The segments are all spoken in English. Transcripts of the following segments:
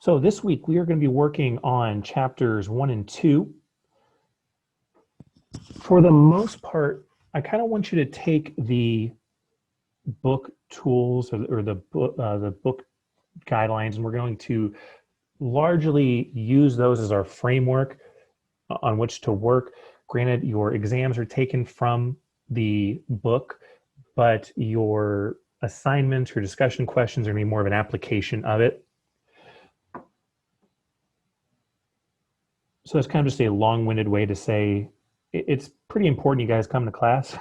So this week we are going to be working on chapters 1 and 2. For the most part, I kind of want you to take the book tools or the book guidelines, and we're going to largely use those as our framework on which to work. Granted, your exams are taken from the book, but your assignments or discussion questions are going to be more of an application of it. So that's kind of just a long-winded way to say it's pretty important you guys come to class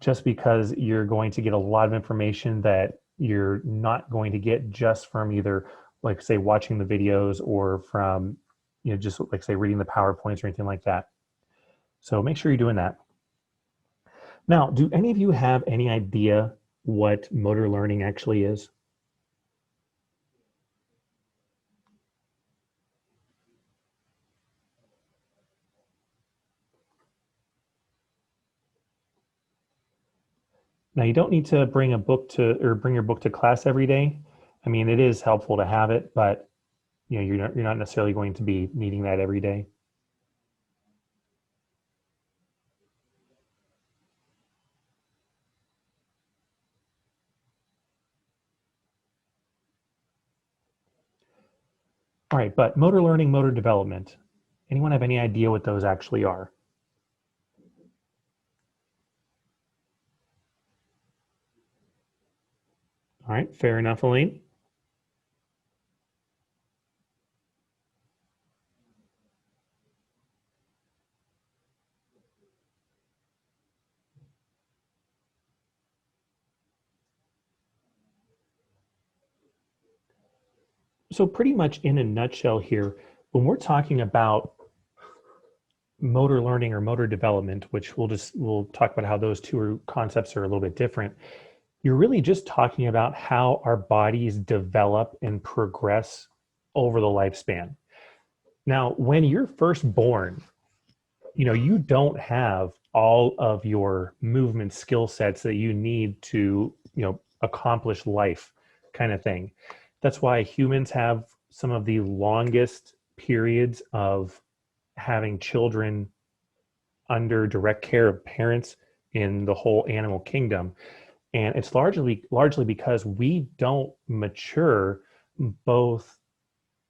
just because you're going to get a lot of information that you're not going to get just from either, like, say, watching the videos or from, just like, say, reading the PowerPoints or anything like that. So make sure you're doing that. Now, do any of you have any idea what motor learning actually is? Now, you don't need to bring a book bring your book to class every day. I mean, it is helpful to have it, but you're not necessarily going to be needing that every day. All right, but motor learning, motor development. Anyone have any idea what those actually are? All right, fair enough, Elaine. So pretty much in a nutshell here, when we're talking about motor learning or motor development, which we'll talk about how those two concepts are a little bit different, you're really just talking about how our bodies develop and progress over the lifespan. Now, when you're first born, you don't have all of your movement skill sets that you need to, accomplish life kind of thing. That's why humans have some of the longest periods of having children under direct care of parents in the whole animal kingdom. And it's largely because we don't mature both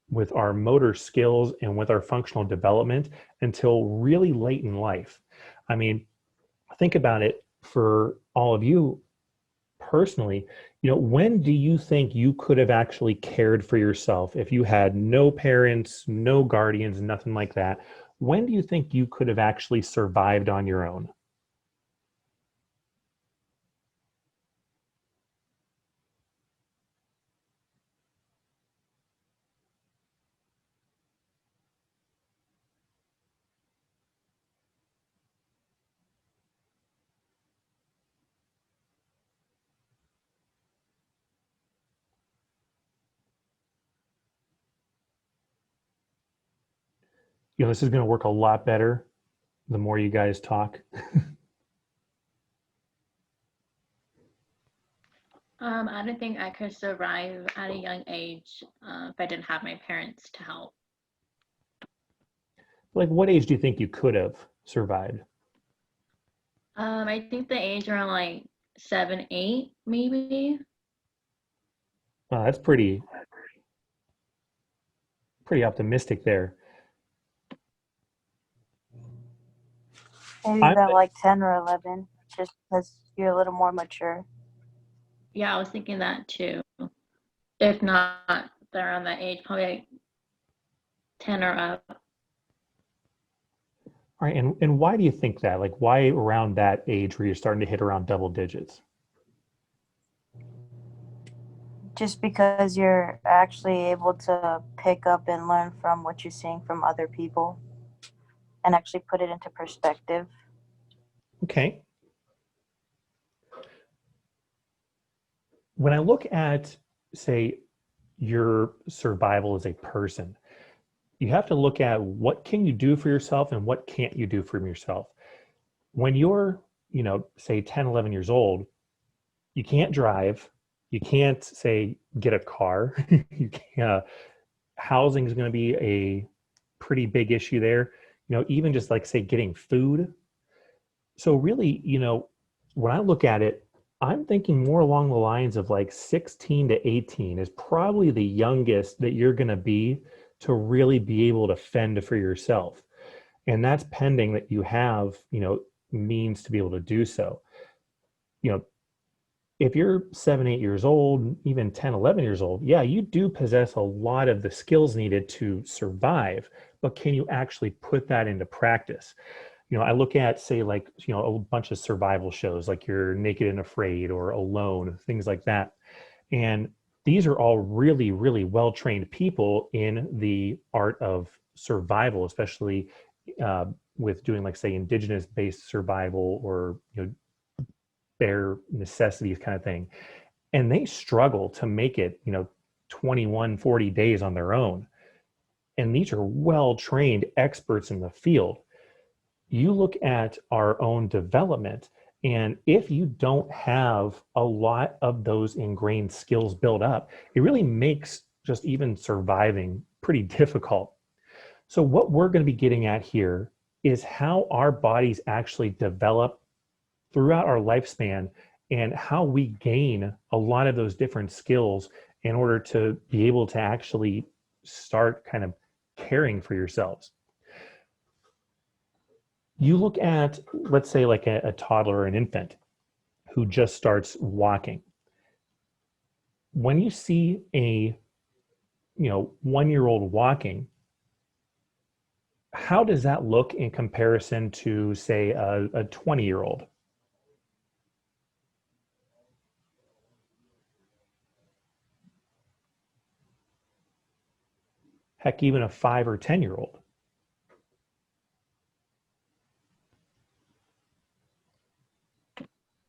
with our motor skills and with our functional development until really late in life. I mean, think about it for all of you personally. When do you think you could have actually cared for yourself if you had no parents, no guardians, nothing like that? When do you think you could have actually survived on your own? This is going to work a lot better the more you guys talk. I don't think I could survive at a young age if I didn't have my parents to help. Like, what age do you think you could have survived? I think the age around like 7, 8, maybe. That's pretty optimistic there. Maybe about like 10 or 11, just because you're a little more mature. Yeah, I was thinking that too. If not around that age, probably like 10 or up. All right, and why do you think that? Like, why around that age where you're starting to hit around double digits? Just because you're actually able to pick up and learn from what you're seeing from other people and actually put it into perspective. Okay. When I look at, say, your survival as a person, you have to look at what can you do for yourself and what can't you do for yourself. When you're, say 10, 11 years old, you can't drive, you can't, say, get a car, you can't, housing is going to be a pretty big issue there. Even just like say getting food. So really, when I look at it, I'm thinking more along the lines of like 16 to 18 is probably the youngest that you're going to be to really be able to fend for yourself. And that's pending that you have, means to be able to do so. If you're 7, 8 years old, even 10, 11 years old, yeah, you do possess a lot of the skills needed to survive, but can you actually put that into practice? I look at, say, like, a bunch of survival shows, like You're Naked and Afraid or Alone, things like that. And these are all really, really well-trained people in the art of survival, especially with doing, like, say, indigenous-based survival or, bare necessities kind of thing. And they struggle to make it, 21, 40 days on their own. And these are well-trained experts in the field. You look at our own development, and if you don't have a lot of those ingrained skills built up, it really makes just even surviving pretty difficult. So what we're going to be getting at here is how our bodies actually develop throughout our lifespan and how we gain a lot of those different skills in order to be able to actually start kind of caring for yourselves. You look at, let's say, like a toddler or an infant who just starts walking. When you see a 1-year-old walking, how does that look in comparison to, say, a 20-year-old? Heck, even a 5 or 10-year-old.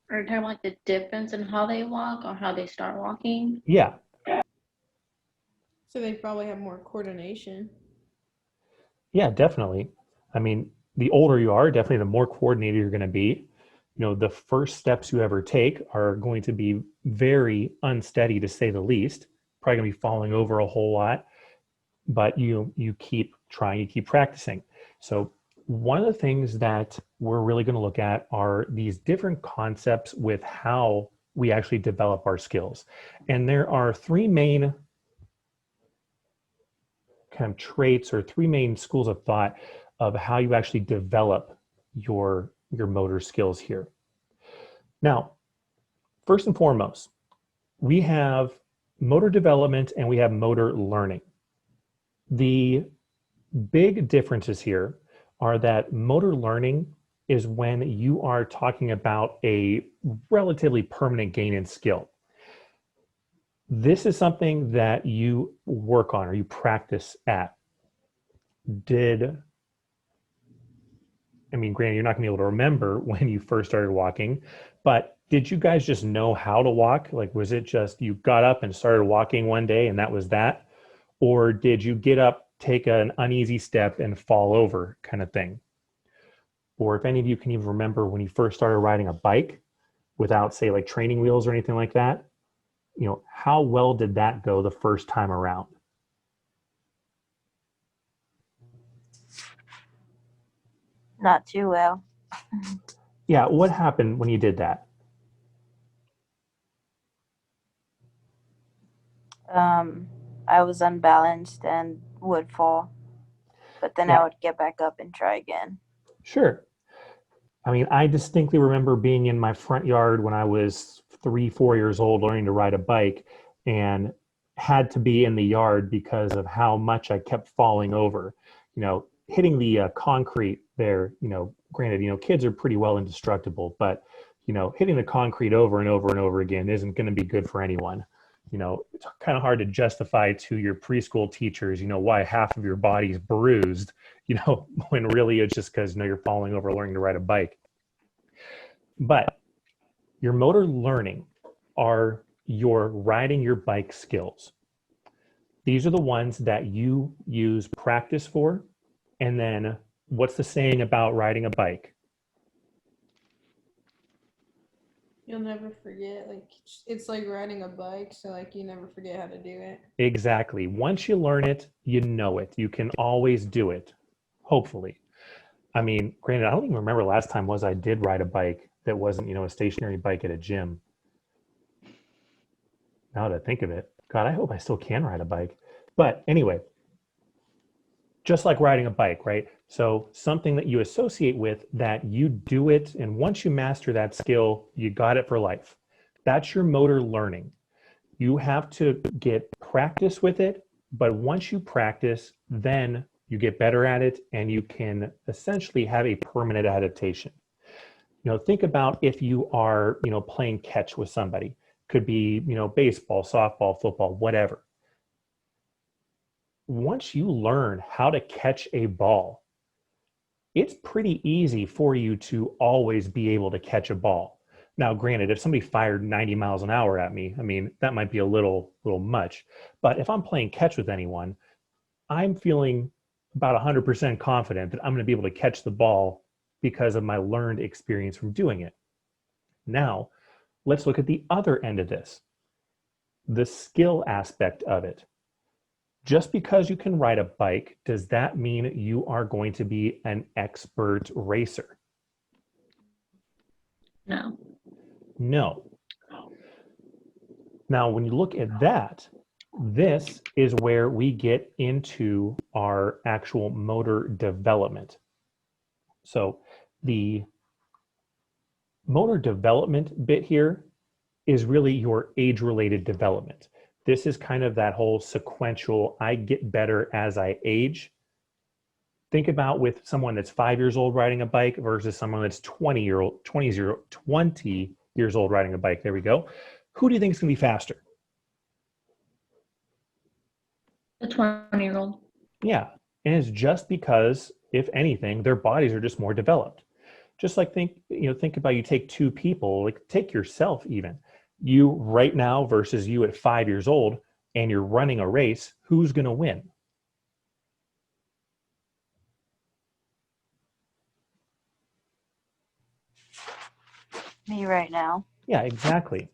Are you talking about the difference in how they walk or how they start walking? Yeah. So they probably have more coordination. Yeah, definitely. I mean, the older you are, definitely the more coordinated you're going to be. The first steps you ever take are going to be very unsteady, to say the least. Probably going to be falling over a whole lot, but you keep trying, you keep practicing. So one of the things that we're really going to look at are these different concepts with how we actually develop our skills. And there are 3 main kind of traits or 3 main schools of thought of how you actually develop your motor skills here. Now, first and foremost, we have motor development and we have motor learning. The big differences here are that motor learning is when you are talking about a relatively permanent gain in skill. This is something that you work on or you practice at. Granted, you're not gonna be able to remember when you first started walking, but did you guys just know how to walk? Like, was it just you got up and started walking one day and that was that? Or did you get up, take an uneasy step and fall over kind of thing? Or if any of you can even remember when you first started riding a bike without, say, like training wheels or anything like that, how well did that go the first time around? Not too well. Yeah, what happened when you did that? I was unbalanced and would fall, but then Yeah. I would get back up and try again. Sure. I distinctly remember being in my front yard when I was 3, 4 years old, learning to ride a bike, and had to be in the yard because of how much I kept falling over. Hitting the concrete there. Granted, kids are pretty well indestructible, but hitting the concrete over and over and over again isn't going to be good for anyone. It's kind of hard to justify to your preschool teachers, why half of your body's bruised, when really it's just because, you're falling over learning to ride a bike. But your motor learning are your riding your bike skills. These are the ones that you use practice for. And then what's the saying about riding a bike? You'll never forget. Like it's like riding a bike, so like you never forget how to do it. Exactly. Once you learn it, you know it. You can always do it, hopefully. I mean, granted, I don't even remember last time I did ride a bike that wasn't, a stationary bike at a gym. Now that I think of it, God, I hope I still can ride a bike. But anyway, just like riding a bike, right? So something that you associate with that you do it, and once you master that skill, you got it for life. That's your motor learning. You have to get practice with it, but once you practice, then you get better at it and you can essentially have a permanent adaptation. Think about if you are, playing catch with somebody. Could be, baseball, softball, football, whatever. Once you learn how to catch a ball, it's pretty easy for you to always be able to catch a ball. Now, granted, if somebody fired 90 miles an hour at me, I mean, that might be a little much. But if I'm playing catch with anyone, I'm feeling about 100% confident that I'm going to be able to catch the ball because of my learned experience from doing it. Now, let's look at the other end of this, the skill aspect of it. Just because you can ride a bike, does that mean you are going to be an expert racer? No. No. Now, when you look at that, this is where we get into our actual motor development. So the motor development bit here is really your age-related development. This is kind of that whole sequential, I get better as I age. Think about with someone that's 5 years old riding a bike versus someone that's 20 years old riding a bike. There we go. Who do you think is going to be faster? The 20-year-old. Yeah, and it's just because, if anything, their bodies are just more developed. Just like think about, you take two people, like take yourself even. You right now versus you at 5 years old, and you're running a race, who's going to win? Me right now. Yeah, exactly.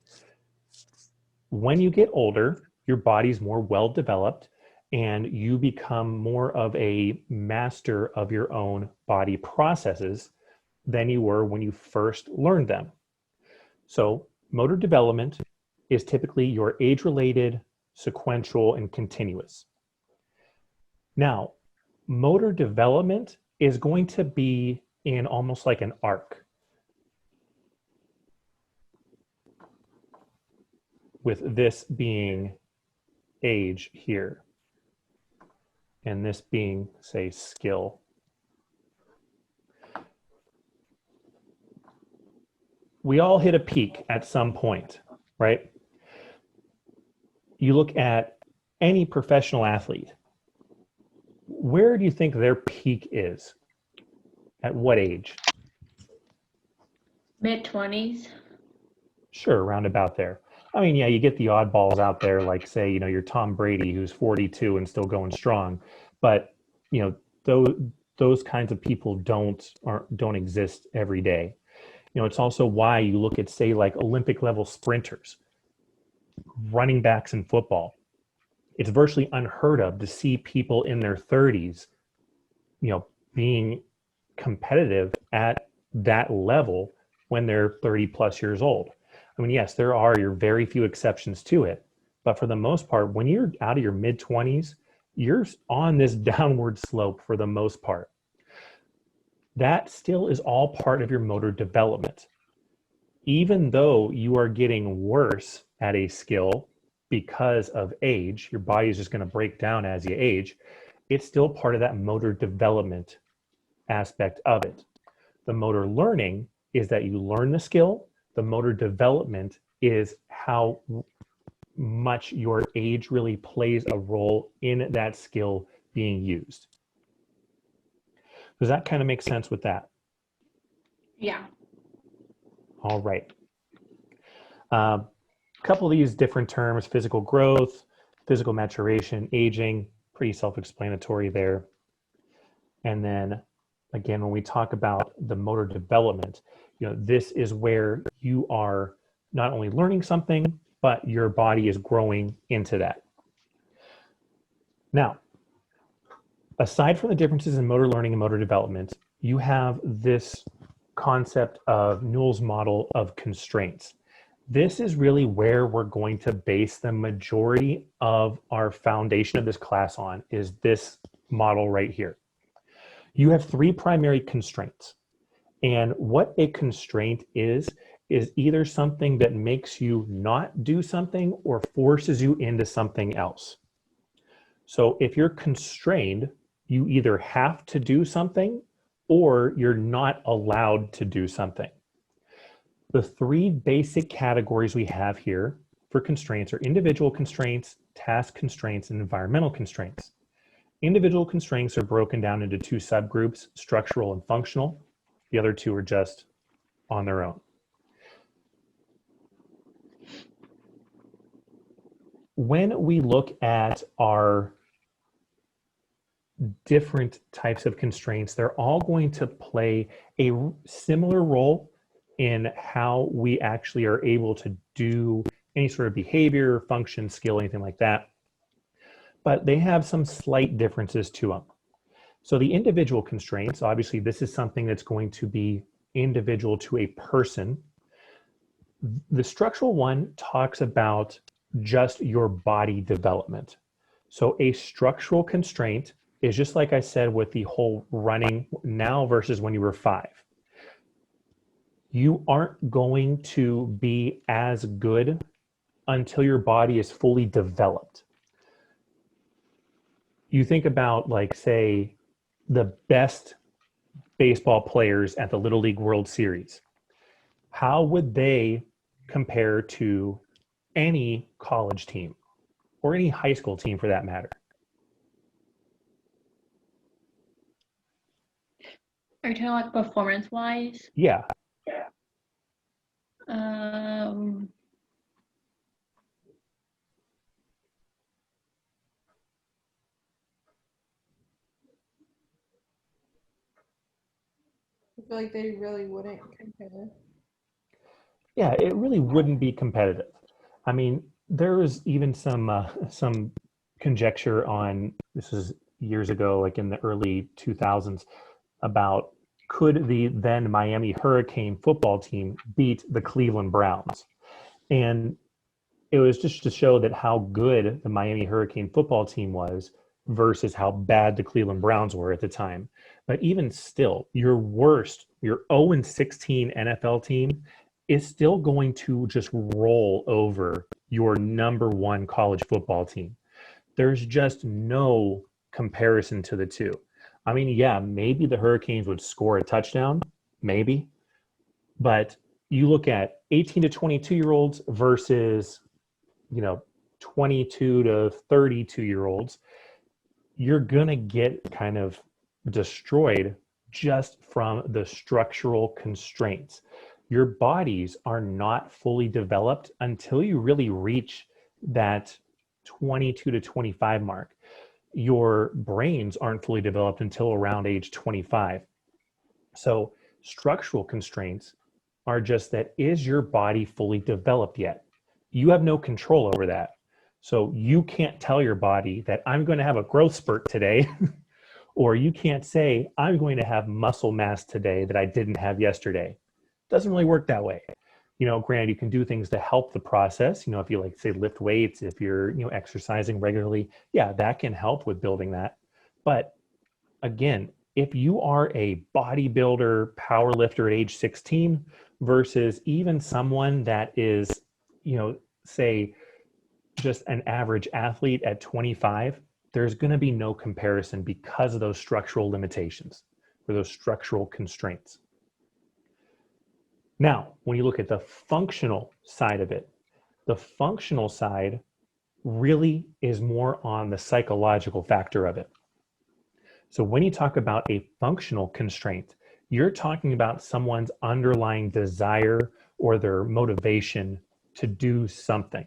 When you get older, your body's more well developed and you become more of a master of your own body processes than you were when you first learned them. So motor development is typically your age-related, sequential, and continuous. Now, motor development is going to be in almost like an arc, with this being age here, and this being, say, skill. We all hit a peak at some point, right? You look at any professional athlete, where do you think their peak is? At what age? Mid-20s. Sure, around about there. I mean, yeah, you get the oddballs out there, like say, your Tom Brady, who's 42 and still going strong, but those kinds of people don't exist every day. It's also why you look at, say, like Olympic level sprinters, running backs in football. It's virtually unheard of to see people in their 30s, being competitive at that level when they're 30 plus years old. I mean, yes, there are your very few exceptions to it, but for the most part, when you're out of your mid 20s, you're on this downward slope for the most part. That still is all part of your motor development. Even though you are getting worse at a skill because of age, your body is just going to break down as you age, it's still part of that motor development aspect of it. The motor learning is that you learn the skill. The motor development is how much your age really plays a role in that skill being used. Does that kind of make sense with that? Yeah. All right. A couple of these different terms: physical growth, physical maturation, aging, pretty self-explanatory there. And then again, when we talk about the motor development, this is where you are not only learning something, but your body is growing into that. Now, aside from the differences in motor learning and motor development, you have this concept of Newell's model of constraints. This is really where we're going to base the majority of our foundation of this class on, is this model right here. You have three primary constraints. And what a constraint is either something that makes you not do something or forces you into something else. So if you're constrained, you either have to do something or you're not allowed to do something. The three basic categories we have here for constraints are individual constraints, task constraints, and environmental constraints. Individual constraints are broken down into two subgroups, structural and functional. The other two are just on their own. When we look at our different types of constraints, they're all going to play a similar role in how we actually are able to do any sort of behavior, function, skill, anything like that. But they have some slight differences to them. So the individual constraints, obviously this is something that's going to be individual to a person. The structural one talks about just your body development. So a structural constraint is just like I said with the whole running now versus when you were 5. You aren't going to be as good until your body is fully developed. You think about, like, say, the best baseball players at the Little League World Series. How would they compare to any college team or any high school team for that matter? Are you talking like performance-wise? Yeah. I feel like they really wouldn't compare. Yeah, it really wouldn't be competitive. I mean, there was even some conjecture on, this is years ago, like in the early 2000s, about could the then Miami Hurricane football team beat the Cleveland Browns? And it was just to show that how good the Miami Hurricane football team was versus how bad the Cleveland Browns were at the time. But even still, your 0-16 NFL team is still going to just roll over your #1 college football team. There's just no comparison to the two. I mean, yeah, maybe the Hurricanes would score a touchdown, maybe, but you look at 18 to 22-year-olds versus, 22 to 32-year-olds, you're going to get kind of destroyed just from the structural constraints. Your bodies are not fully developed until you really reach that 22 to 25 mark. Your brains aren't fully developed until around age 25. So structural constraints are just that, is your body fully developed yet? You have no control over that. So you can't tell your body that I'm going to have a growth spurt today, or you can't say I'm going to have muscle mass today that I didn't have yesterday. It doesn't really work that way. Granted, you can do things to help the process. If you say lift weights, if you're, exercising regularly, yeah, that can help with building that. But again, if you are a bodybuilder, power lifter at age 16 versus even someone that is, say, just an average athlete at 25, there's going to be no comparison because of those structural limitations or those structural constraints. Now, when you look at the functional side of it, the functional side really is more on the psychological factor of it. So when you talk about a functional constraint, you're talking about someone's underlying desire or their motivation to do something.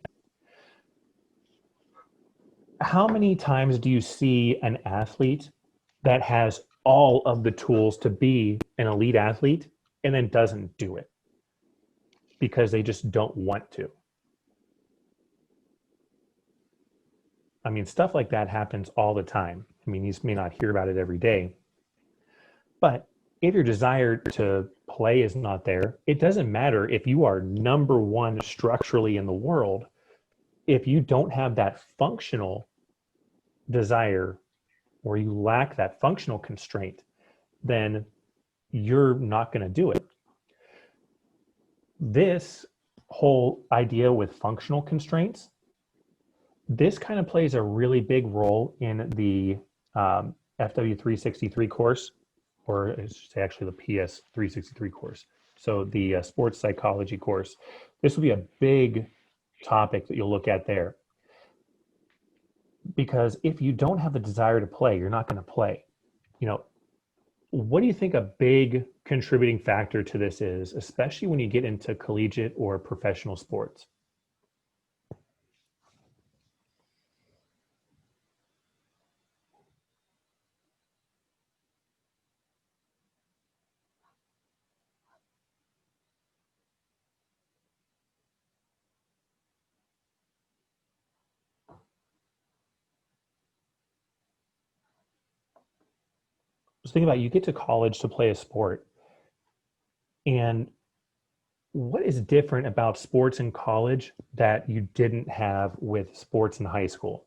How many times do you see an athlete that has all of the tools to be an elite athlete and then doesn't do it? because they just don't want to. I mean, stuff like that happens all the time. I mean, you may not hear about it every day, but if your desire to play is not there, it doesn't matter if you are number one structurally in the world. If you don't have that functional desire, or you lack that functional constraint, then you're not going to do it. This whole idea with functional constraints, this kind of plays a really big role in the FW-363 course, or I should say actually the PS-363 course. So the sports psychology course. This will be a big topic that you'll look at there. Because if you don't have the desire to play, you're not going to play. You know, what do you think a big contributing factor to this is, especially when you get into collegiate or professional sports? Just think about it, you get to college to play a sport, and what is different about sports in college that you didn't have with sports in high school?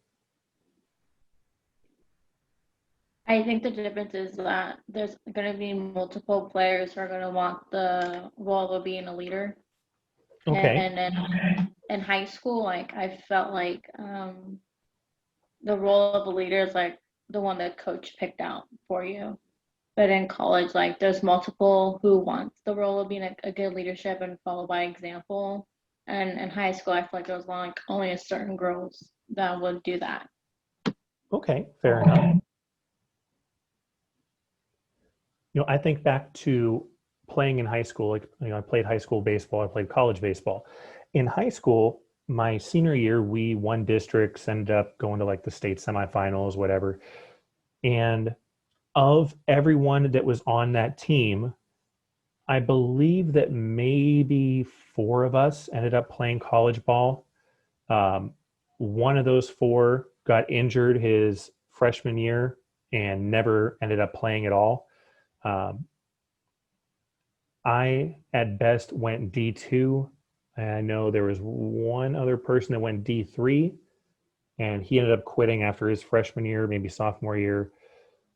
I think the difference is that there's going to be multiple players who are going to want the role of being a leader. Okay. And then in high school, like I felt like the role of a leader is like the one that coach picked out for you. But in college, like there's multiple who wants the role of being a good leadership and follow by example. And in high school, I feel like there was like only a certain girls that would do that. Okay, fair enough. You know, I think back to playing in high school. Like, you know, I played high school baseball, I played college baseball. In high school, my senior year, we won districts, ended up going to like the state semifinals, whatever. And of everyone that was on that team, I believe that maybe 4 of us ended up playing college ball. One of those 4 got injured his freshman year and never ended up playing at all. I, at best, went D2. And I know there was one other person that went D3, and he ended up quitting after his freshman year, maybe sophomore year.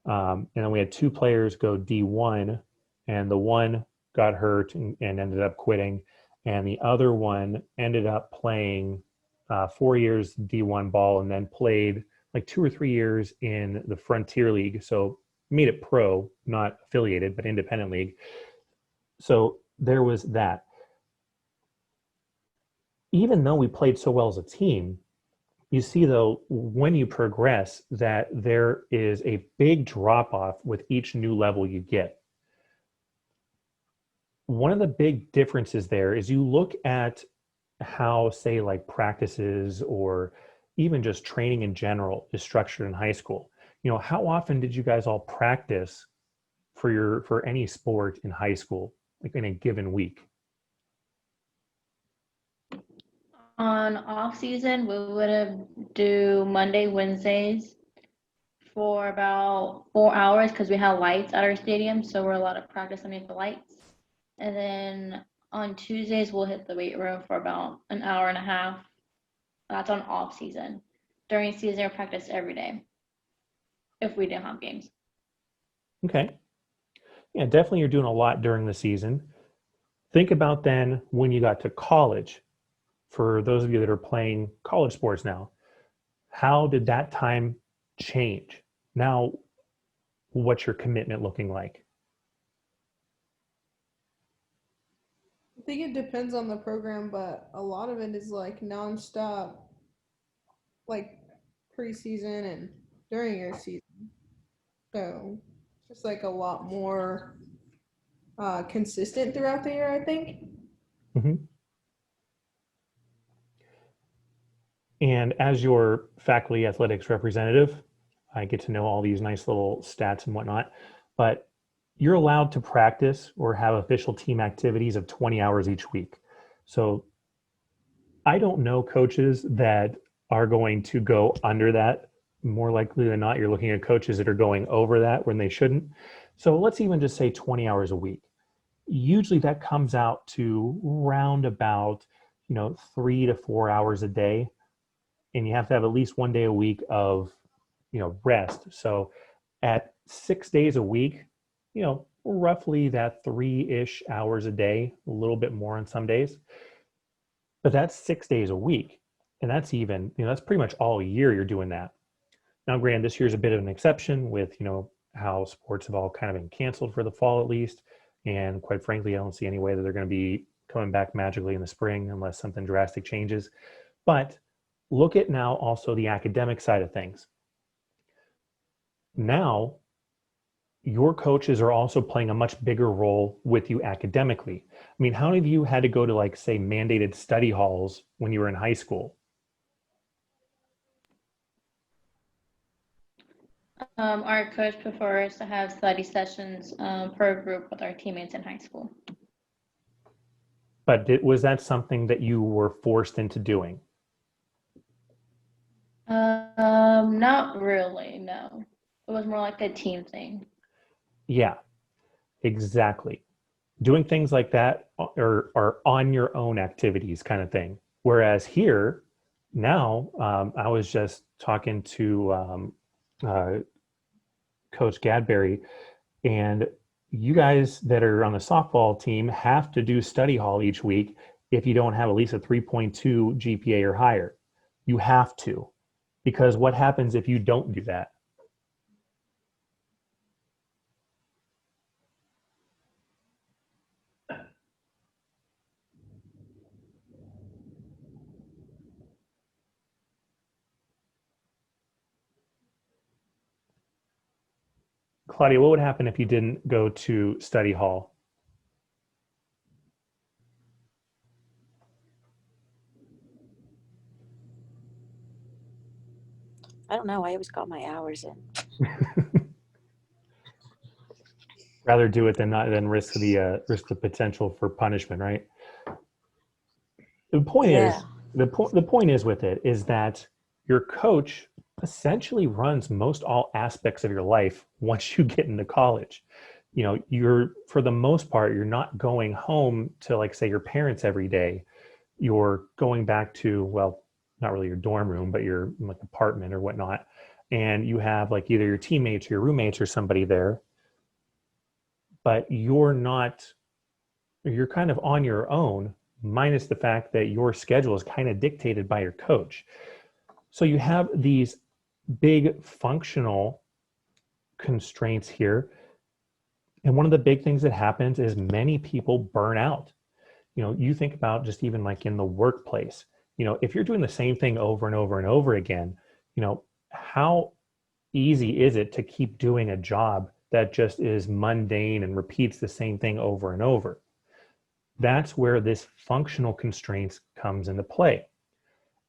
And then we had 2 players go D1, and the one got hurt and ended up quitting. And the other one ended up playing 4 years D1 ball, and then played like 2 or 3 years in the Frontier League. So made it pro, not affiliated, but independent league. So there was that. Even though we played so well as a team, you see, though, when you progress, that there is a big drop-off with each new level you get. One of the big differences there is you look at how, say, like practices or even just training in general is structured in high school. You know, how often did you guys all practice for any sport in high school, like in a given week? On off season, we would do Monday, Wednesdays for about 4 hours because we have lights at our stadium, so we're allowed to practice underneath the lights. And then on Tuesdays, we'll hit the weight room for about an hour and a half. That's on off season. During season, we practice every day if we didn't have games. Okay. Yeah, definitely you're doing a lot during the season. Think about then when you got to college. For those of you that are playing college sports now, how did that time change? Now, what's your commitment looking like? I think it depends on the program, but a lot of it is like nonstop, like preseason and during your season. So it's just like a lot more consistent throughout the year, I think. Mm-hmm. And as your faculty athletics representative, I get to know all these nice little stats and whatnot, but you're allowed to practice or have official team activities of 20 hours each week. So I don't know coaches that are going to go under that. More likely than not, you're looking at coaches that are going over that when they shouldn't. So let's even just say 20 hours a week. Usually that comes out to round about, 3 to 4 hours a day. And you have to have at least one day a week of, rest. So at 6 days a week, roughly that 3-ish hours a day, a little bit more on some days. But that's 6 days a week. And that's even, that's pretty much all year you're doing that. Now, granted, this year's a bit of an exception with, how sports have all kind of been canceled for the fall at least. And quite frankly, I don't see any way that they're going to be coming back magically in the spring unless something drastic changes. But look at now also the academic side of things. Now, your coaches are also playing a much bigger role with you academically. I mean, how many of you had to go to, like, say, mandated study halls when you were in high school? Our coach prefers to have study sessions per group with our teammates in high school. But was that something that you were forced into doing? Not really, no. It was more like a team thing. Yeah, exactly. Doing things like that are on your own activities kind of thing. Whereas here, now, I was just talking to Coach Gadberry, and you guys that are on the softball team have to do study hall each week if you don't have at least a 3.2 GPA or higher. You have to, because what happens if you don't do that? Claudia, what would happen if you didn't go to study hall? I don't know. I always got my hours in. Rather do it than risk the potential for punishment, right? The point Yeah. is the point is with it is that your coach essentially runs most all aspects of your life once you get into college. You're, for the most part, you're not going home to, like, say, your parents every day. You're going back to, well, not really your dorm room, but your, like, apartment or whatnot. And you have, like, either your teammates or your roommates or somebody there, but you're kind of on your own, minus the fact that your schedule is kind of dictated by your coach. So you have these big functional constraints here. And one of the big things that happens is many people burn out. You think about just even like in the workplace, if you're doing the same thing over and over and over again, how easy is it to keep doing a job that just is mundane and repeats the same thing over and over? That's where this functional constraints comes into play.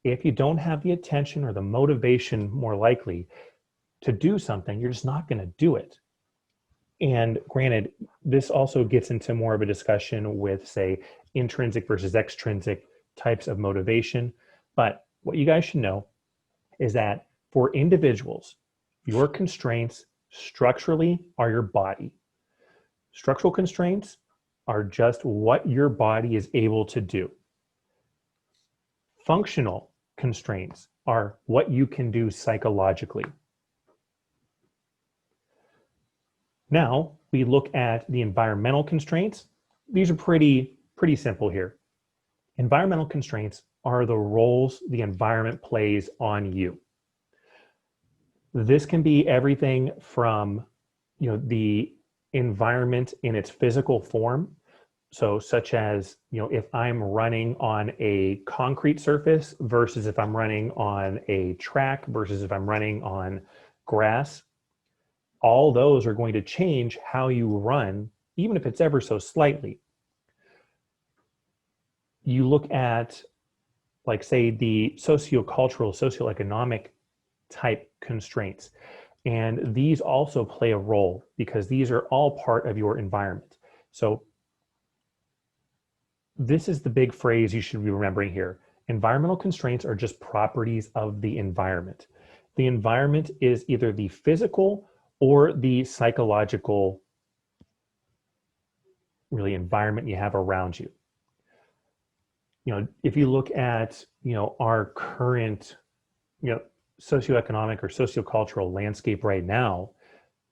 If you don't have the attention or the motivation, more likely, to do something, you're just not going to do it. And granted, this also gets into more of a discussion with, say, intrinsic versus extrinsic types of motivation. But what you guys should know is that for individuals, your constraints structurally are your body. Structural constraints are just what your body is able to do. Functional constraints are what you can do psychologically. Now we look at the environmental constraints. These are pretty simple here. Environmental constraints are the roles the environment plays on you. This can be everything from, the environment in its physical form. So such as, if I'm running on a concrete surface versus if I'm running on a track versus if I'm running on grass, all those are going to change how you run, even if it's ever so slightly. You look at, like, say, the sociocultural, socioeconomic type constraints, and these also play a role because these are all part of your environment. So this is the big phrase you should be remembering here. Environmental constraints are just properties of the environment. The environment is either the physical or the psychological really environment you have around you. You know, if you look at, you know, our current, you know, socioeconomic or sociocultural landscape right now,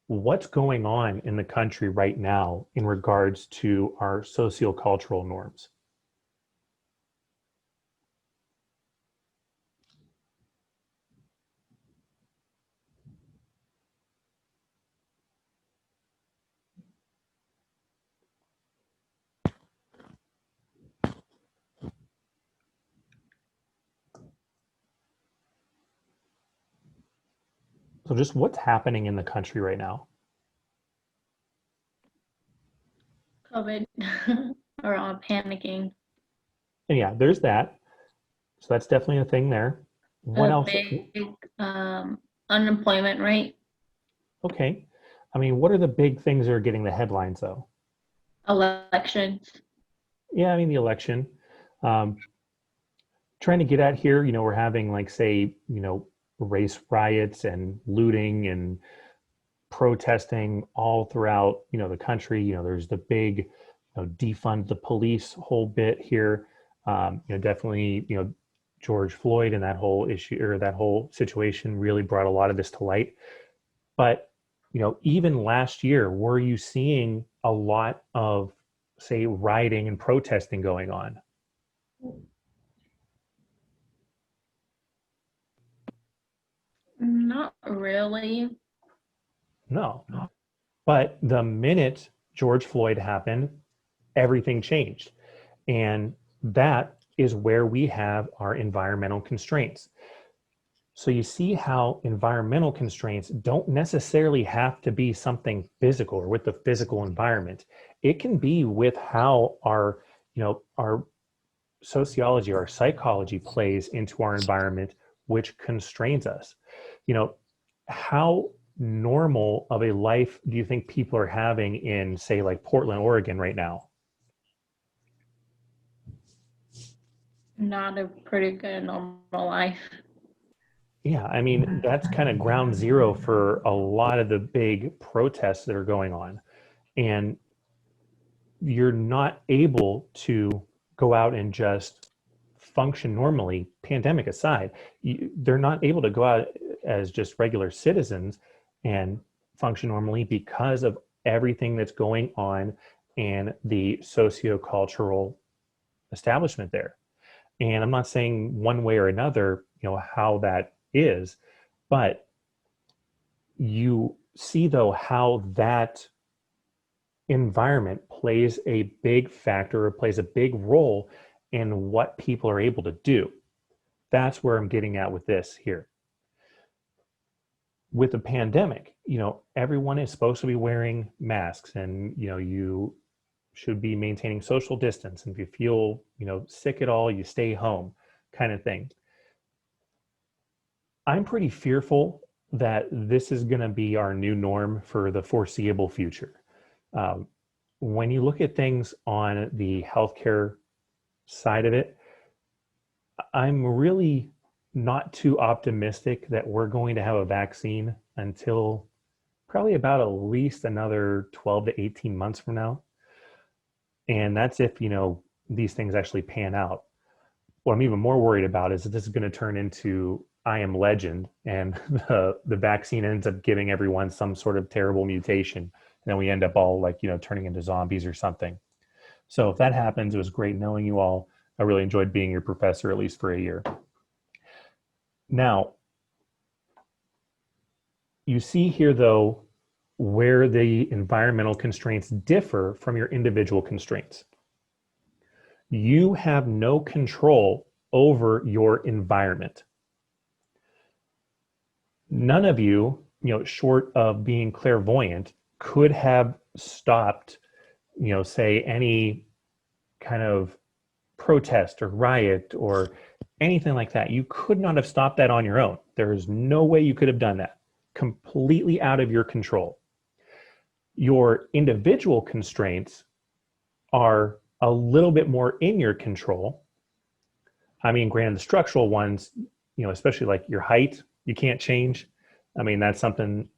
what's going on in the country right now in regards to our sociocultural norms? So just what's happening in the country right now? COVID. We're all panicking. And yeah, there's that. So that's definitely a thing there. What A else? big unemployment rate. Okay. I mean, what are the big things that are getting the headlines though? Elections. Yeah, I mean, the election. Um, Trying to get at here, you know, we're having like, say, you know, race riots and looting and protesting all throughout, you know, the country. You know, there's the big, you know, defund the police whole bit here. You know, definitely, you know, George Floyd and that whole issue or that whole situation really brought a lot of this to light. But, you know, even last year, were you seeing a lot of, say, rioting and protesting going on? Not really. No. But the minute George Floyd happened, everything changed. And that is where we have our environmental constraints. So you see how environmental constraints don't necessarily have to be something physical or with the physical environment. It can be with how our, you know, our sociology, our psychology plays into our environment, which constrains us. You know, how normal of a life do you think people are having in, say, like Portland, Oregon right now? Not a pretty good normal life. Yeah, I mean, that's kind of ground zero for a lot of the big protests that are going on. And you're not able to go out and just function normally, pandemic aside. They're not able to go out as just regular citizens and function normally because of everything that's going on in the sociocultural establishment there. And I'm not saying one way or another, you know, how that is, but you see though how that environment plays a big factor or plays a big role in what people are able to do. That's where I'm getting at with this here. With the pandemic, you know, everyone is supposed to be wearing masks and, you know, you should be maintaining social distance. And if you feel, you know, sick at all, you stay home kind of thing. I'm pretty fearful that this is going to be our new norm for the foreseeable future. When you look at things on the healthcare side of it, I'm really not too optimistic that we're going to have a vaccine until probably about at least another 12 to 18 months from now. And that's if, you know, these things actually pan out. What I'm even more worried about is that this is going to turn into I Am Legend and the vaccine ends up giving everyone some sort of terrible mutation. And then we end up all like, you know, turning into zombies or something. So if that happens, it was great knowing you all. I really enjoyed being your professor, at least for a year. Now, you see here, though, where the environmental constraints differ from your individual constraints. You have no control over your environment. None of you, you know, short of being clairvoyant, could have stopped, you know, say any kind of protest or riot or anything like that. You could not have stopped that on your own. There is no way you could have done that. Completely out of your control. Your individual constraints are a little bit more in your control. I mean, granted, the structural ones, especially like your height, you can't change. I mean, that's something,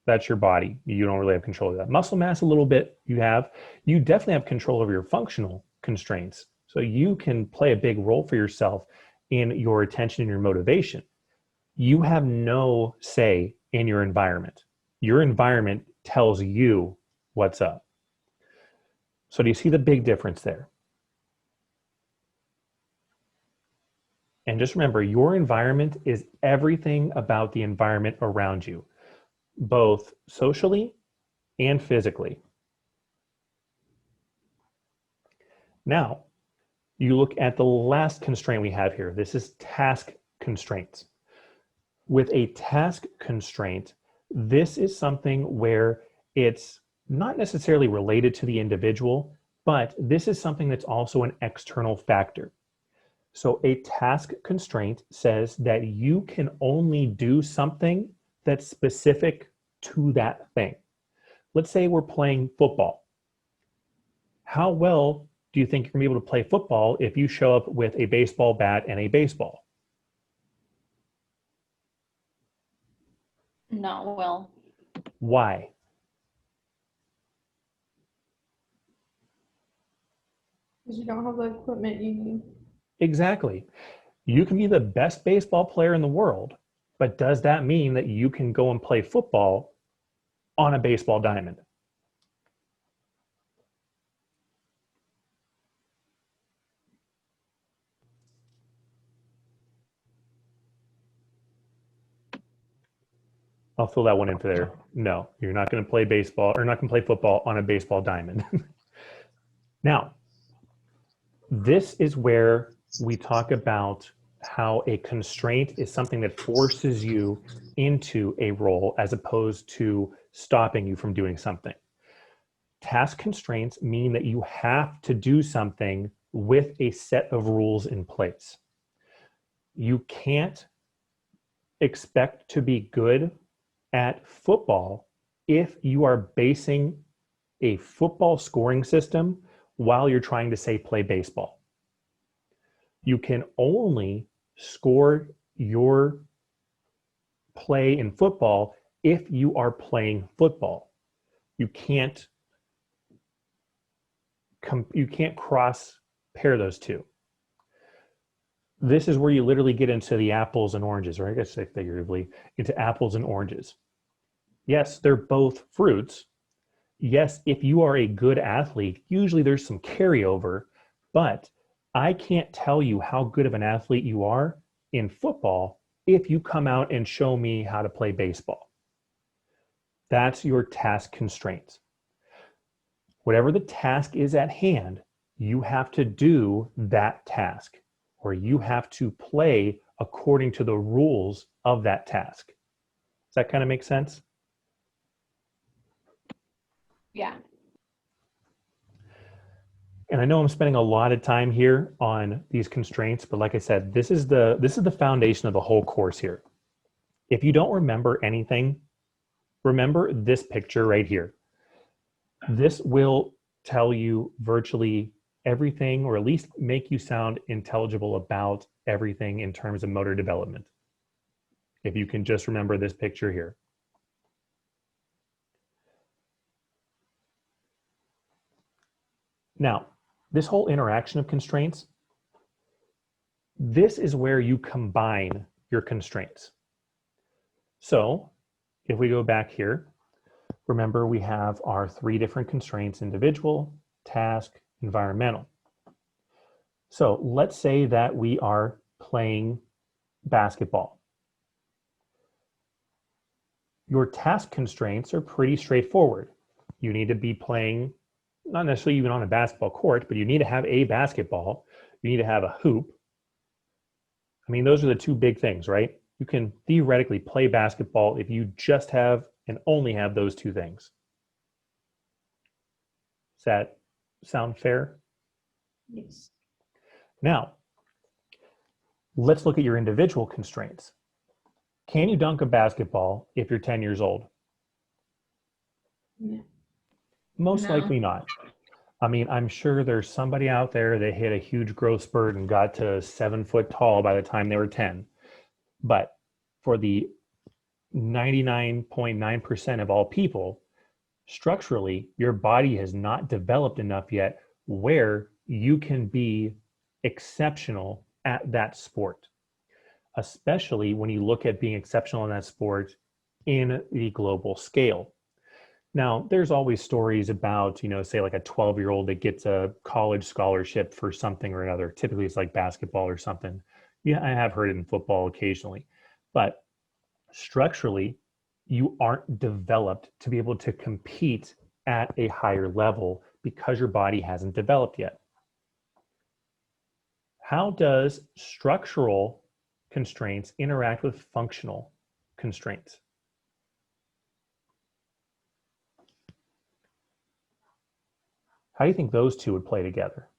that's your body. You don't really have control of that. Muscle mass, a little bit you have. You definitely have control over your functional constraints. So you can play a big role for yourself in your attention and your motivation. You have no say in your environment. Your environment tells you what's up. So do you see the big difference there? And just remember, your environment is everything about the environment around you, both socially and physically. Now, you look at the last constraint we have here. This is task constraints. With a task constraint, this is something where it's not necessarily related to the individual, but this is something that's also an external factor. So a task constraint says that you can only do something that's specific to that thing. Let's say we're playing football. How well do you think you're going to be able to play football if you show up with a baseball bat and a baseball? Not well. Why? Because you don't have the equipment you need. Exactly. You can be the best baseball player in the world, but does that mean that you can go and play football on a baseball diamond? I'll fill that one in for there. No, you're not going to play baseball or not going to play football on a baseball diamond. Now, this is where we talk about how a constraint is something that forces you into a role as opposed to stopping you from doing something. Task constraints mean that you have to do something with a set of rules in place. You can't expect to be good at football if you are basing a football scoring system while you're trying to, say, play baseball. You can only score your play in football if you are playing football. You can't cross pair those two. This is where you literally get into the apples and oranges, or I guess say figuratively, into apples and oranges. Yes, they're both fruits. Yes, if you are a good athlete, usually there's some carryover, but I can't tell you how good of an athlete you are in football if you come out and show me how to play baseball. That's your task constraints. Whatever the task is at hand, you have to do that task, or you have to play according to the rules of that task. Does that kind of make sense? Yeah. And I know I'm spending a lot of time here on these constraints, but like I said, this is the foundation of the whole course here. If you don't remember anything, remember this picture right here. This will tell you virtually everything, or at least make you sound intelligible about everything in terms of motor development. If you can just remember this picture here. Now, this whole interaction of constraints, this is where you combine your constraints. So if we go back here, remember we have our 3 different constraints: individual, task, environmental. So let's say that we are playing basketball. Your task constraints are pretty straightforward. You need to be playing, not necessarily even on a basketball court, but you need to have a basketball. You need to have a hoop. I mean, those are the 2 big things, right? You can theoretically play basketball if you just have and only have those 2 things. Does that sound fair? Yes. Now, let's look at your individual constraints. Can you dunk a basketball if you're 10 years old? Yeah. Most No. likely not. I mean, I'm sure there's somebody out there that hit a huge growth spurt and got to 7 foot tall by the time they were 10. But for the 99.9% of all people, structurally, your body has not developed enough yet where you can be exceptional at that sport, especially when you look at being exceptional in that sport in the global scale. Now, there's always stories about, say like a 12-year-old that gets a college scholarship for something or another. Typically, it's like basketball or something. Yeah, I have heard it in football occasionally. But structurally, you aren't developed to be able to compete at a higher level because your body hasn't developed yet. How does structural constraints interact with functional constraints? How do you think those two would play together?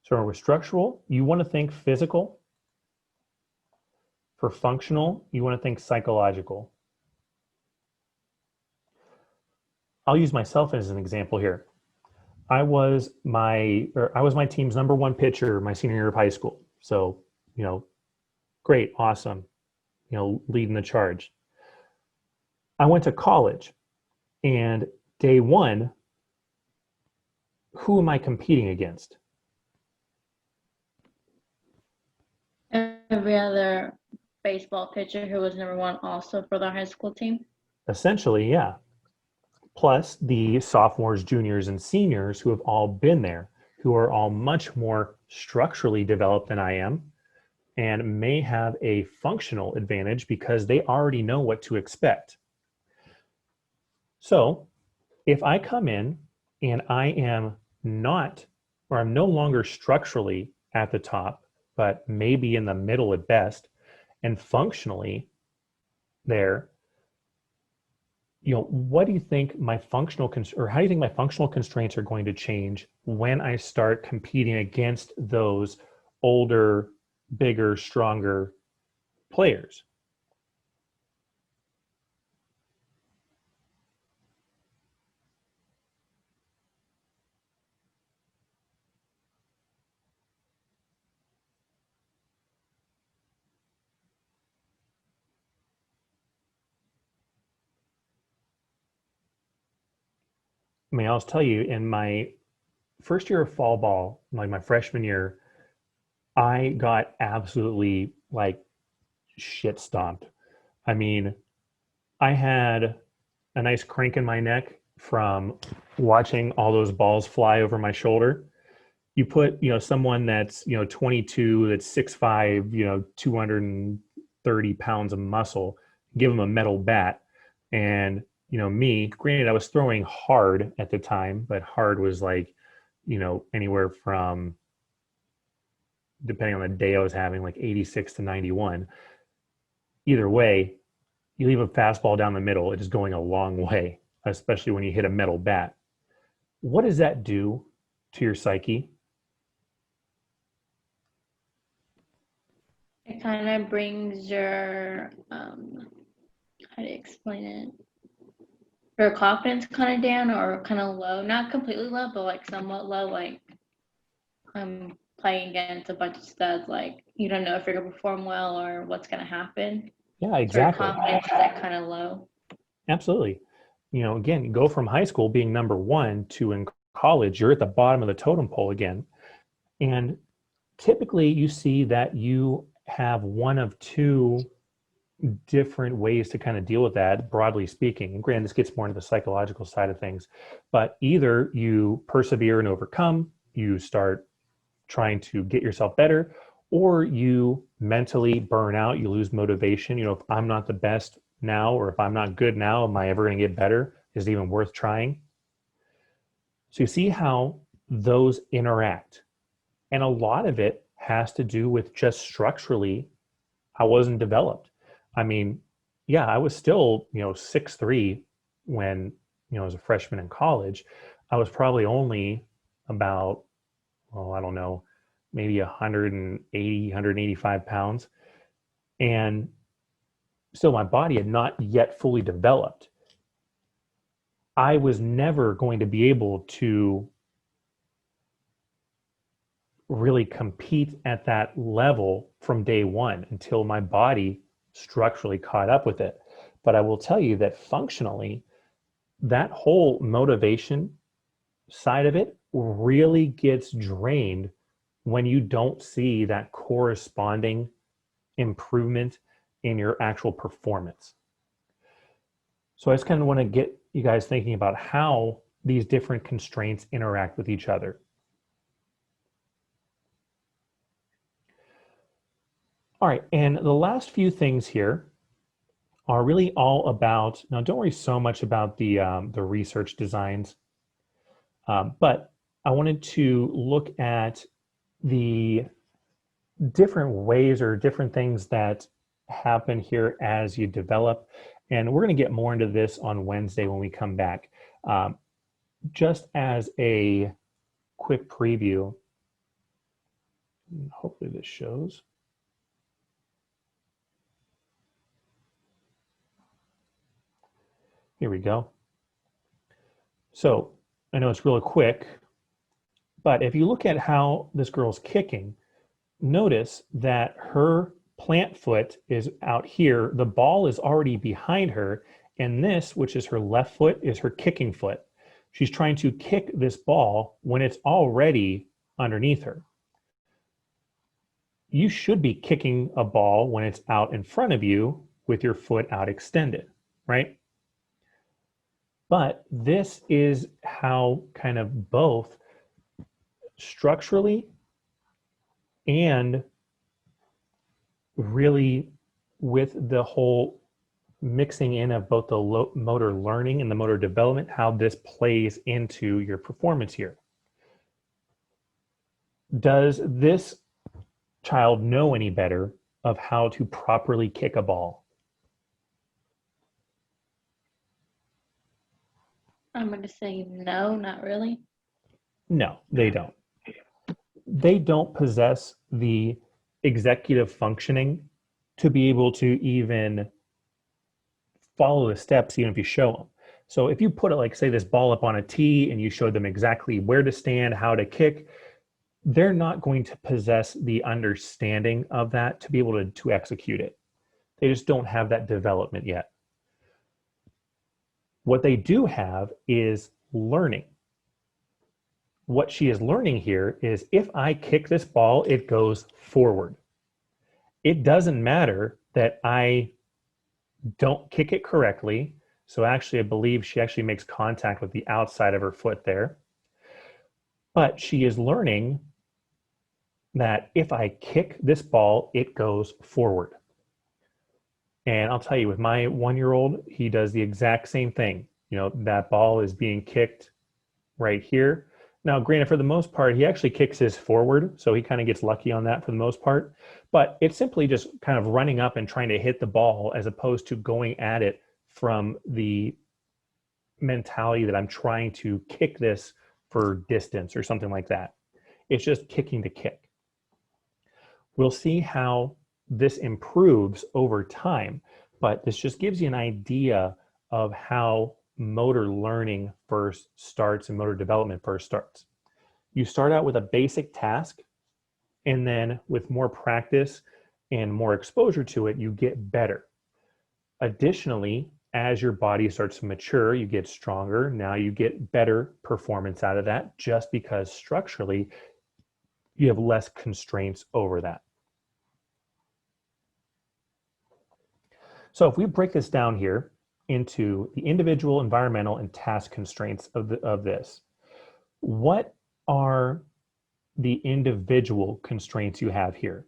So with structural, you want to think physical. For functional, you want to think psychological. I'll use myself as an example here. I was my team's #1 pitcher my senior year of high school. So, great, awesome, leading the charge. I went to college, and day one, who am I competing against? Every other baseball pitcher who was #1 also for the high school team. Essentially, yeah. Plus the sophomores, juniors, and seniors who have all been there, who are all much more structurally developed than I am, and may have a functional advantage because they already know what to expect. So if I come in and I am not, or I'm no longer structurally at the top, but maybe in the middle at best, and functionally there, what do you think my functional or how do you think my functional constraints are going to change when I start competing against those older, bigger, stronger players? I mean, I'll tell you, in my first year of fall ball, like my freshman year, I got absolutely like shit stomped. I mean, I had a nice crank in my neck from watching all those balls fly over my shoulder. You put, someone that's, 22, that's 6'5", 230 pounds of muscle, give them a metal bat. And, me, granted, I was throwing hard at the time, but hard was like, anywhere from, depending on the day I was having, like 86 to 91. Either way, you leave a fastball down the middle, it is going a long way, especially when you hit a metal bat. What does that do to your psyche? It kind of brings your, how do you explain it? Your confidence kind of down or kind of low, not completely low, but like somewhat low. Like I'm playing against a bunch of studs, like you don't know if you're gonna perform well or what's gonna happen. Yeah, exactly. So your confidence is like kind of low. Absolutely. Again, you go from high school being #1 to in college, you're at the bottom of the totem pole again. And typically you see that you have one of two different ways to kind of deal with that, broadly speaking. And granted, this gets more into the psychological side of things, but either you persevere and overcome, you start trying to get yourself better, or you mentally burn out, you lose motivation. If I'm not the best now, or if I'm not good now, am I ever going to get better? Is it even worth trying? So you see how those interact. And a lot of it has to do with just structurally I wasn't developed. I mean, yeah, I was still, 6'3" when, I was a freshman in college. I was probably only about, I don't know, maybe 180, 185 pounds. And still my body had not yet fully developed. I was never going to be able to really compete at that level from day one until my body structurally caught up with it. But I will tell you that functionally, that whole motivation side of it really gets drained when you don't see that corresponding improvement in your actual performance. So I just kind of want to get you guys thinking about how these different constraints interact with each other. All right, and the last few things here are really all about, now don't worry so much about the research designs, but I wanted to look at the different ways or different things that happen here as you develop. And we're going to get more into this on Wednesday when we come back. Just as a quick preview, hopefully this shows. Here we go. So I know it's really quick, but if you look at how this girl's kicking, notice that her plant foot is out here. The ball is already behind her, and this, which is her left foot, is her kicking foot. She's trying to kick this ball when it's already underneath her. You should be kicking a ball when it's out in front of you with your foot out extended, right? But this is how kind of both structurally and really with the whole mixing in of both the motor learning and the motor development, how this plays into your performance here. Does this child know any better of how to properly kick a ball? I'm going to say no, not really. No, they don't. They don't possess the executive functioning to be able to even follow the steps, even if you show them. So if you put it like, say, this ball up on a tee and you show them exactly where to stand, how to kick, they're not going to possess the understanding of that to be able to execute it. They just don't have that development yet. What they do have is learning. What she is learning here is if I kick this ball, it goes forward. It doesn't matter that I don't kick it correctly. So actually, I believe she actually makes contact with the outside of her foot there. But she is learning that if I kick this ball, it goes forward. And I'll tell you, with my 1-year-old, he does the exact same thing. That ball is being kicked right here. Now, granted, for the most part, he actually kicks his forward, so he kind of gets lucky on that for the most part. But it's simply just kind of running up and trying to hit the ball as opposed to going at it from the mentality that I'm trying to kick this for distance or something like that. It's just kicking to kick. We'll see how this improves over time, but this just gives you an idea of how motor learning first starts and motor development first starts. You start out with a basic task, and then with more practice and more exposure to it, you get better. Additionally, as your body starts to mature, you get stronger. Now you get better performance out of that just because structurally you have less constraints over that. So if we break this down here into the individual, environmental, and task constraints of this, what are the individual constraints you have here?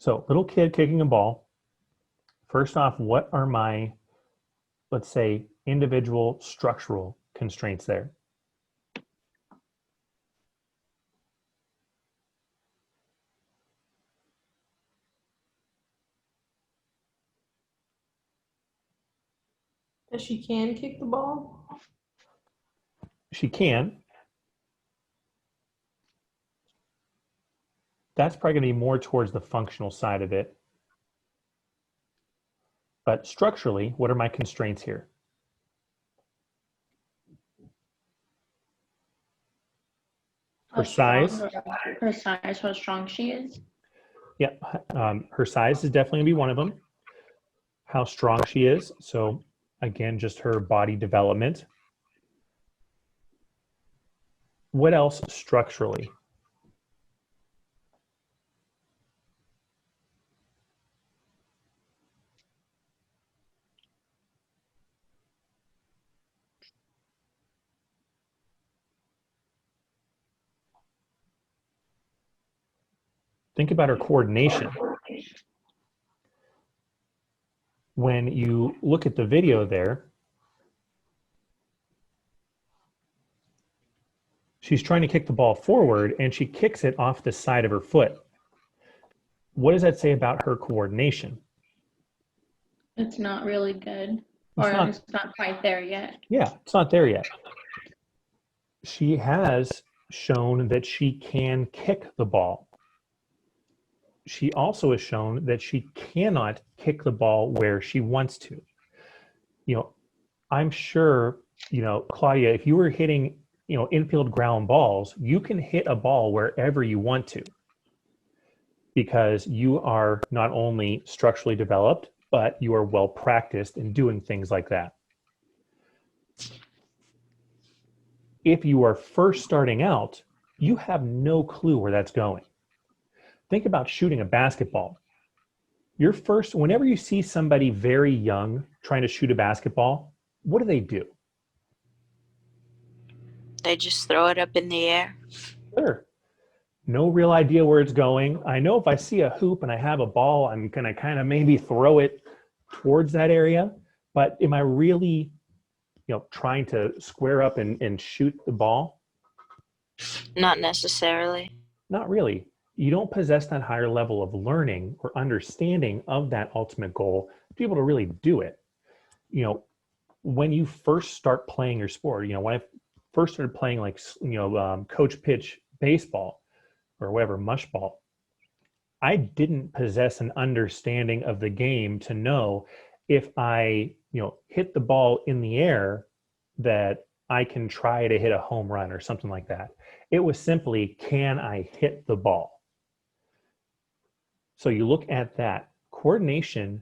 So little kid kicking a ball. First off, what are my, let's say, individual structural constraints there? That she can kick the ball. She can. That's probably going to be more towards the functional side of it. But structurally, what are my constraints here? Her size. Her size, how strong she is. Yeah, her size is definitely going to be one of them. How strong she is. So again, just her body development. What else structurally? Think about her coordination. When you look at the video there, she's trying to kick the ball forward and she kicks it off the side of her foot. What does that say about her coordination? It's not really good. It's It's not quite there yet. Yeah, it's not there yet. She has shown that she can kick the ball. She also has shown that she cannot kick the ball where she wants to. You know, I'm sure, you know, Claudia, if you were hitting, you know, infield ground balls, you can hit a ball wherever you want to because you are not only structurally developed, but you are well practiced in doing things like that. If you are first starting out, you have no clue where that's going. Think about shooting a basketball. Whenever you see somebody very young trying to shoot a basketball, what do? They just throw it up in the air. Sure. No real idea where it's going. I know if I see a hoop and I have a ball, I'm going to kind of maybe throw it towards that area. But am I really, you know, trying to square up and shoot the ball? Not necessarily. Not really. You don't possess that higher level of learning or understanding of that ultimate goal to be able to really do it. You know, when you first start playing your sport, you know, when I first started playing like, you know, coach pitch baseball or whatever, mush ball, I didn't possess an understanding of the game to know if I, you know, hit the ball in the air that I can try to hit a home run or something like that. It was simply, can I hit the ball? So you look at that. Coordination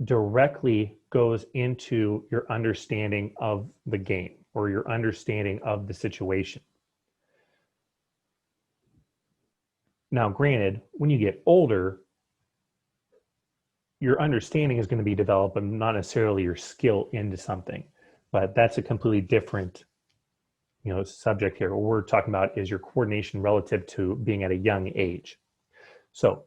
directly goes into your understanding of the game or your understanding of the situation. Now, granted, when you get older, your understanding is going to be developed, but not necessarily your skill into something. But that's a completely different, you know, subject here. What we're talking about is your coordination relative to being at a young age. So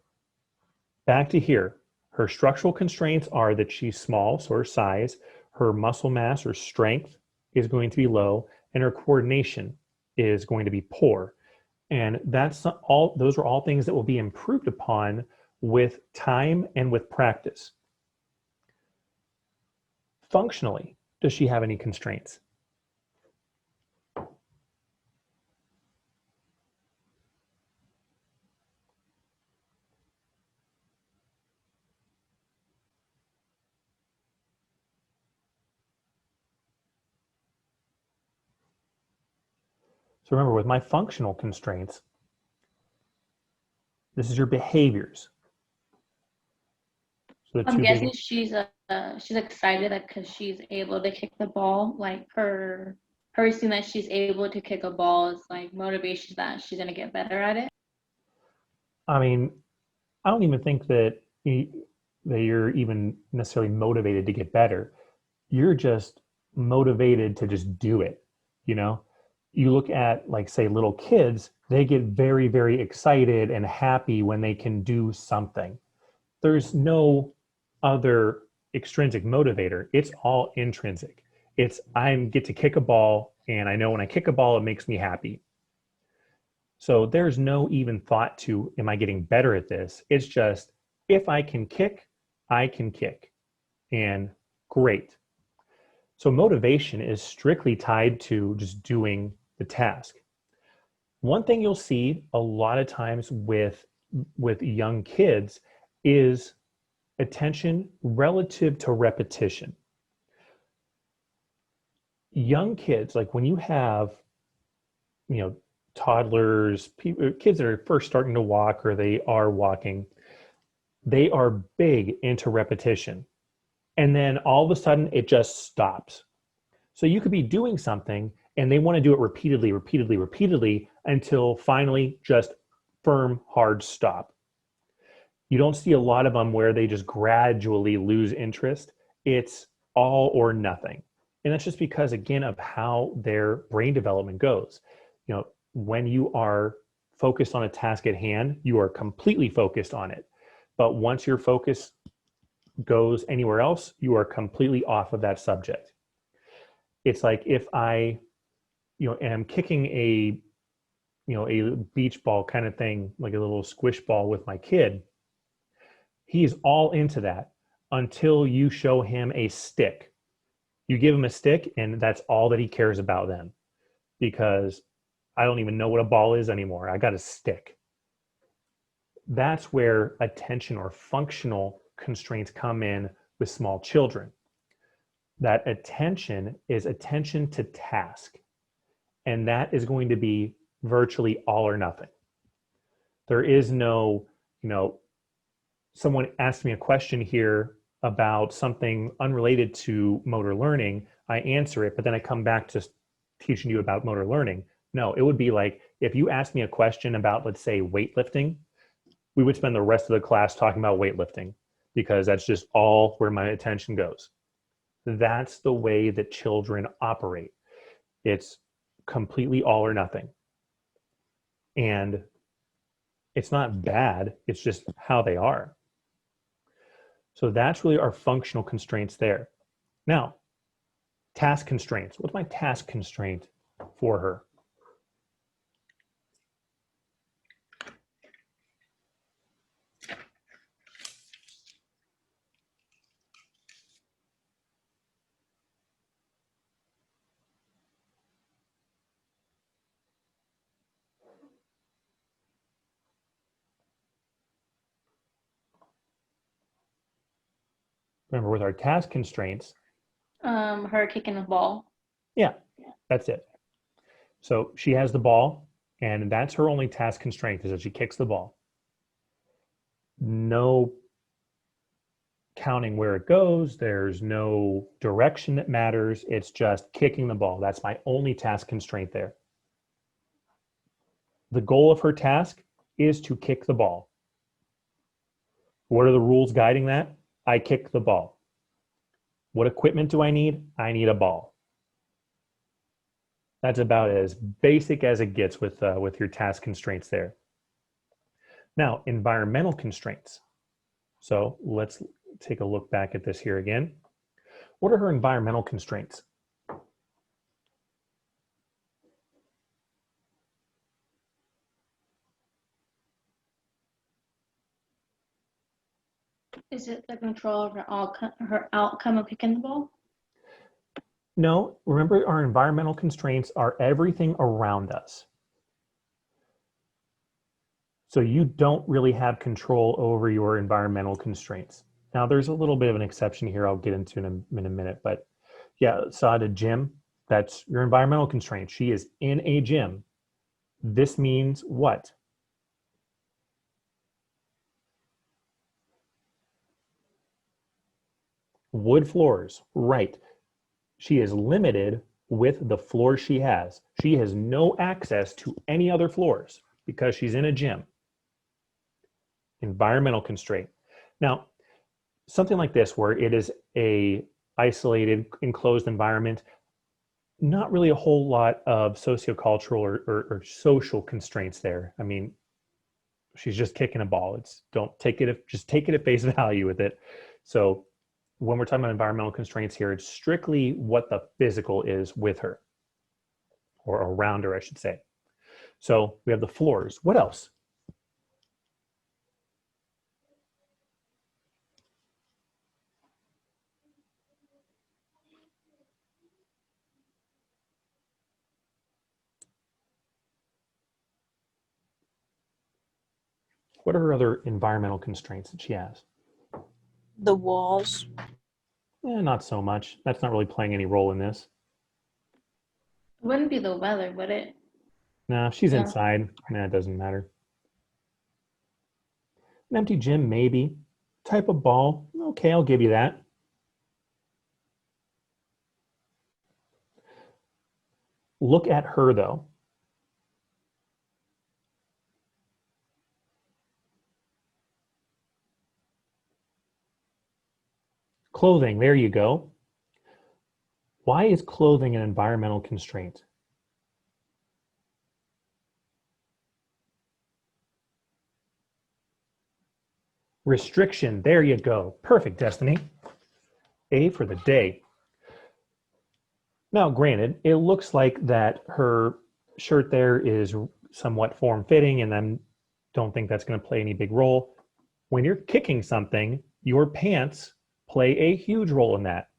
back to here, her structural constraints are that she's small, so her size, her muscle mass or strength is going to be low, and her coordination is going to be poor. And that's all, those are all things that will be improved upon with time and with practice. Functionally, does she have any constraints? So remember, with my functional constraints, this is your behaviors. So I'm guessing she's excited because she's able to kick the ball. Like her seeing that she's able to kick a ball is like motivation that she's gonna get better at it. I mean, I don't even think that you're even necessarily motivated to get better. You're just motivated to just do it, you know? You look at, like, say, little kids, they get very, very excited and happy when they can do something. there's no other extrinsic motivator. It's all intrinsic. It's I get to kick a ball, and I know when I kick a ball, it makes me happy. So there's no even thought to, am I getting better at this? It's just, if I can kick, I can kick. And great. So motivation is strictly tied to just doing the task. One thing you'll see a lot of times with young kids is attention relative to repetition. Young kids, like when you have, toddlers, kids that are first starting to walk or they are walking, they are big into repetition. And then all of a sudden it just stops. So you could be doing something and they want to do it repeatedly until finally just firm, hard stop. You don't see a lot of them where they just gradually lose interest. It's all or nothing. And that's just because, again, of how their brain development goes. When you are focused on a task at hand, you are completely focused on it. But once your focus goes anywhere else, you are completely off of that subject. It's like if I, am kicking a beach ball kind of thing, like a little squish ball with my kid, he's all into that until you show him a stick. You give him a stick and that's all that he cares about then, because I don't even know what a ball is anymore. I got a stick. That's where attention or functional constraints come in with small children. That attention is attention to task. And that is going to be virtually all or nothing. There is no, someone asked me a question here about something unrelated to motor learning. I answer it, but then I come back to teaching you about motor learning. No, it would be like if you asked me a question about, let's say, weightlifting, we would spend the rest of the class talking about weightlifting because that's just all where my attention goes. That's the way that children operate. It's completely all or nothing. And it's not bad, it's just how they are. So that's really our functional constraints there. Now, task constraints. What's my task constraint for her? Remember, with our task constraints, Her kicking the ball. yeah, that's it. So she has the ball, and that's her only task constraint, is that she kicks the ball. No counting where it goes. There's no direction that matters. It's just kicking the ball. That's my only task constraint there. The goal of her task is to kick the ball. What are the rules guiding that? I kick the ball. What equipment do I need? I need a ball. That's about as basic as it gets with your task constraints there. Now, environmental constraints. So let's take a look back at this here again. What are her environmental constraints? Is it the control of her outcome of kicking the ball? No, remember our environmental constraints are everything around us. So you don't really have control over your environmental constraints. Now there's a little bit of an exception here I'll get into in a minute, but yeah, so at a gym, that's your environmental constraint. She is in a gym. This means what? Wood floors, right. She is limited with the floor she has. She has no access to any other floors because she's in a gym. Environmental constraint. Now, something like this where it is a isolated, enclosed environment, not really a whole lot of sociocultural or social constraints there. I mean, She's just kicking a ball. Don't take it, just take it at face value with it. So when we're talking about environmental constraints here, it's strictly what the physical is with her, or around her, I should say. So we have the floors. What else? What are her other environmental constraints that she has? The walls. Not so much. That's not really playing any role in this. It wouldn't be the weather, would it? No, if she's No. inside, it doesn't matter. An empty gym, maybe. Type of ball, okay, I'll give you that. Look at her, though. Clothing, there you go. Why is clothing an environmental constraint? Restriction, there you go. Perfect, Destiny. A for the day. Now, granted, it looks like that her shirt there is somewhat form-fitting, and I don't think that's going to play any big role. When you're kicking something, your pants play a huge role in that.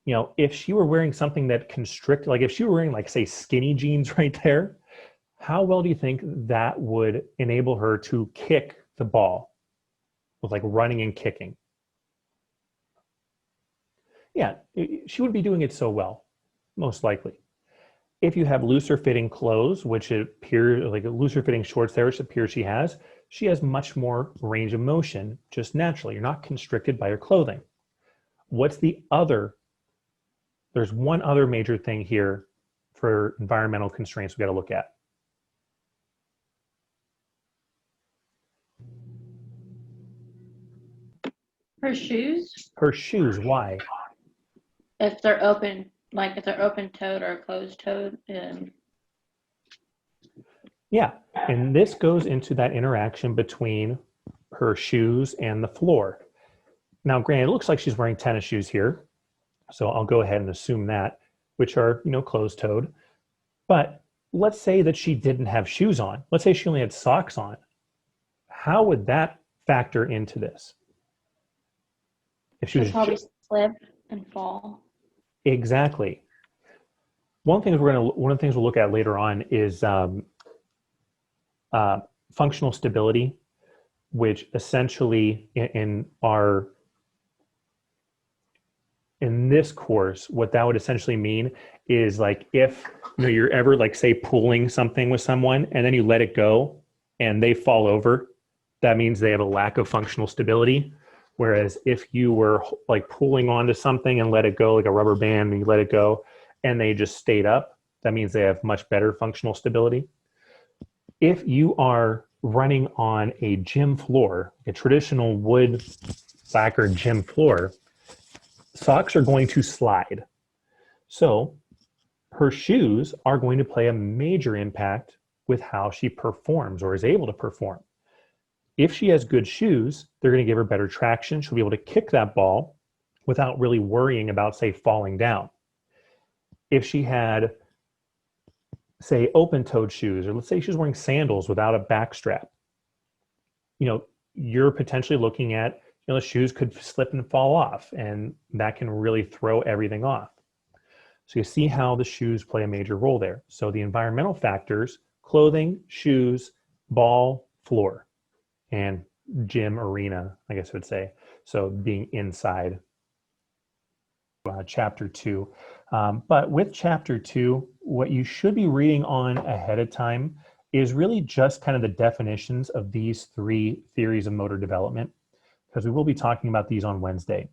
You know, if she were wearing something that constrict, like if she were wearing, like, say, skinny jeans right there, how well do you think that would enable her to kick the ball with, like, running and kicking? Yeah, she would be doing it so well, most likely. If you have looser fitting clothes, which it appears, like looser fitting shorts there, which appears she has much more range of motion just naturally. You're not constricted by your clothing. What's the other? There's one other major thing here for environmental constraints we got to look at. Her shoes, Her shoes, why? if they're open, like if they're open-toed or closed-toed, Yeah, and this goes into that interaction between her shoes and the floor. Now, granted, it looks like she's wearing tennis shoes here, so I'll go ahead and assume that, which are, closed-toed. But let's say that she didn't have shoes on. Let's say she only had socks on. How would that factor into this? If she she'll was probably slip and fall. Exactly. One of the things we'll look at later on is functional stability, which essentially in this course, what that would essentially mean is, like, if you're ever, like, say, pulling something with someone and then you let it go and they fall over, that means they have a lack of functional stability. Whereas if you were, like, pulling onto something and let it go, like a rubber band, and you let it go and they just stayed up, that means they have much better functional stability. If you are running on a gym floor, a traditional wood lacquer gym floor, socks are going to slide. So her shoes are going to play a major impact with how she performs or is able to perform. If she has good shoes, they're going to give her better traction. She'll be able to kick that ball without really worrying about, say, falling down. If she had, say, open-toed shoes, or let's say she's wearing sandals without a back strap, you're potentially looking at, the shoes could slip and fall off, and that can really throw everything off. So you see how the shoes play a major role there. So the environmental factors: clothing, shoes, ball, floor, and gym, arena, I guess I would say. So being inside. Chapter 2. But with Chapter 2, what you should be reading on ahead of time is really just kind of the definitions of these 3 theories of motor development, because we will be talking about these on Wednesday.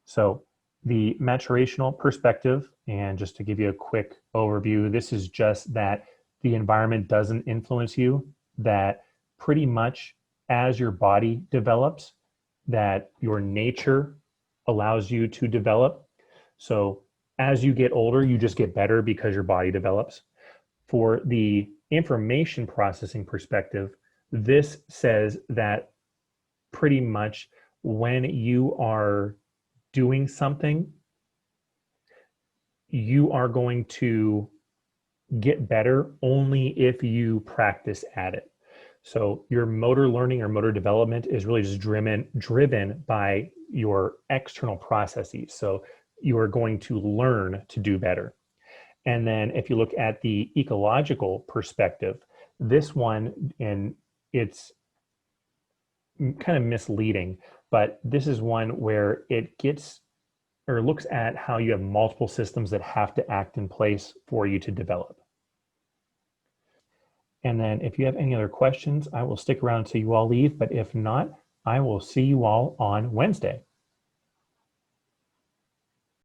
So the maturational perspective, and just to give you a quick overview, this is just that the environment doesn't influence you, that pretty much as your body develops, that your nature allows you to develop. So as you get older, you just get better because your body develops. For the information processing perspective, this says that pretty much when you are doing something, you are going to get better only if you practice at it. So your motor learning or motor development is really just driven by your external processes. So you are going to learn to do better. And then if you look at the ecological perspective, this one, and it's kind of misleading, but this is one where it gets or looks at how you have multiple systems that have to act in place for you to develop. And then if you have any other questions, I will stick around until you all leave, but if not, I will see you all on Wednesday.